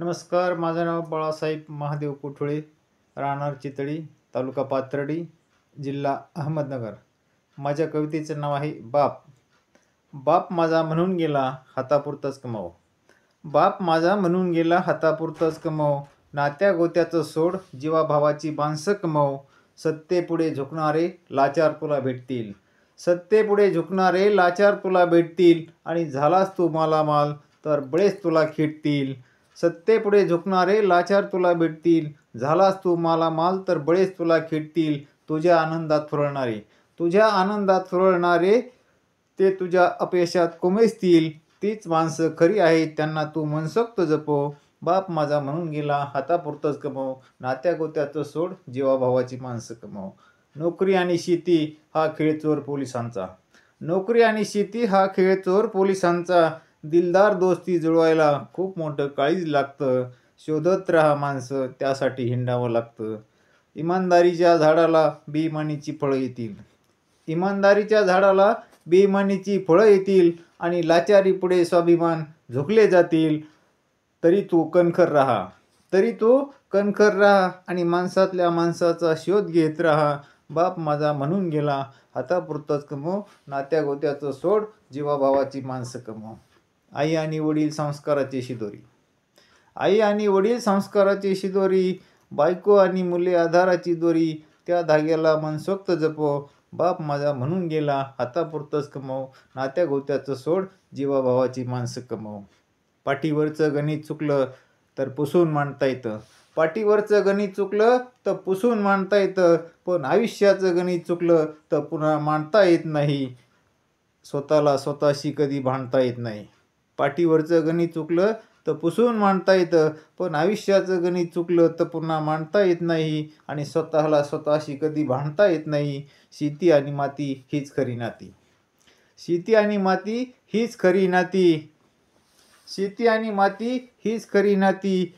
नमस्कार, माझं नाव बाळासाहेब महादेव कोठुळे, राहणार चितळी, तालुका पाथर्डी, जिल्हा अहमदनगर. माझ्या कवितेचं नाव आहे बाप. बाप माझा म्हणून गेला हातापुरताच कमाव. बाप माझा म्हणून गेला हातापुरताच कमाव. नात्या गोत्याचं सोड, जीवाभावाची माणसं कमाव. सत्तेपुढे झुकणारे लाचार तुला भेटतील. सत्तेपुढे झुकणारे लाचार तुला भेटतील. आणि झालास तू मालामाल तर बळेच तुला खेटतील. सत्तेपुढे झुकणारे लाचार तुला भेटतील. झालास तू मालामाल तर बळेच तुला खेटतील. तुझ्या आनंदात फुरळणारे ते तुझ्या अपयशात कोमेजतील. तीच माणसं खरी आहेत, त्यांना तू मनसोक्त जपो. बाप माझा म्हणून गेला हातापुरतंच कमव. नात्या गोत्याचं सोड, जीवाभावाची माणसं कमव. नोकरी आणि शेती हा खेळ चोर पोलिसांचा. नोकरी आणि शेती हा खेळ चोर पोलिसांचा. दिलदार दोस्ती जुळवायला खूप मोठं काळीज लागतं. शोधत राहा माणसं, त्यासाठी हिंडावं लागतं. इमानदारीच्या झाडाला बेईमानीची फळं येतील. इमानदारीच्या झाडाला बेईमानीची फळं येतील. आणि लाचारी पुढे स्वाभिमान झुकले जातील. तरी तू कणखर राहा आणि माणसातल्या माणसाचा शोध घेत राहा. बाप माझा म्हणून गेला हातापुरतंच कमव. नात्या गोत्याचं सोड, जीवाभावाची माणसं कमव. आई आणि वडील संस्काराची शिदोरी. आई आणि वडील संस्काराची शिदोरी. बायको आणि मुले आधाराची दोरी. त्या धाग्याला मनसोक्त जपो. बाप माझा म्हणून गेला हातापुरतंच कमव. नात्या गोत्याचं सोड, जीवाभावाची माणसं कमव. पाठीवरचं गणित चुकलं तर पुसून मांडता येतं. पाठीवरचं गणित चुकलं तर पुसून मांडता येतं. पण आयुष्याचं गणित चुकलं तर पुन्हा मांडता येत नाही. स्वतःला स्वतःशी कधी भांडता येत नाही. पाठीवरचं गणित चुकलं तर पुसून मांडता येतं. पण आयुष्याचं गणित चुकलं तर पुन्हा मांडता येत नाही. आणि स्वतःला स्वतःशी कधी भांडता येत नाही. शेती आणि माती हीच खरी नाती. शेती आणि माती हीच खरी नाती. शेती आणि माती हीच खरी नाती.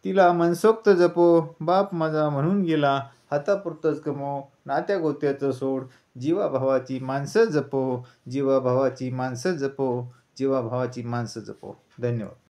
तिला मनसोक्त जपो. बाप माझा म्हणून गेला हातापुरतंच कमव. नात्या गोत्याचं सोड, जीवाभावाची माणसं जपो. जीवाभावाची माणसं जपो. जीवाभावाची माणसं जपो. धन्यवाद.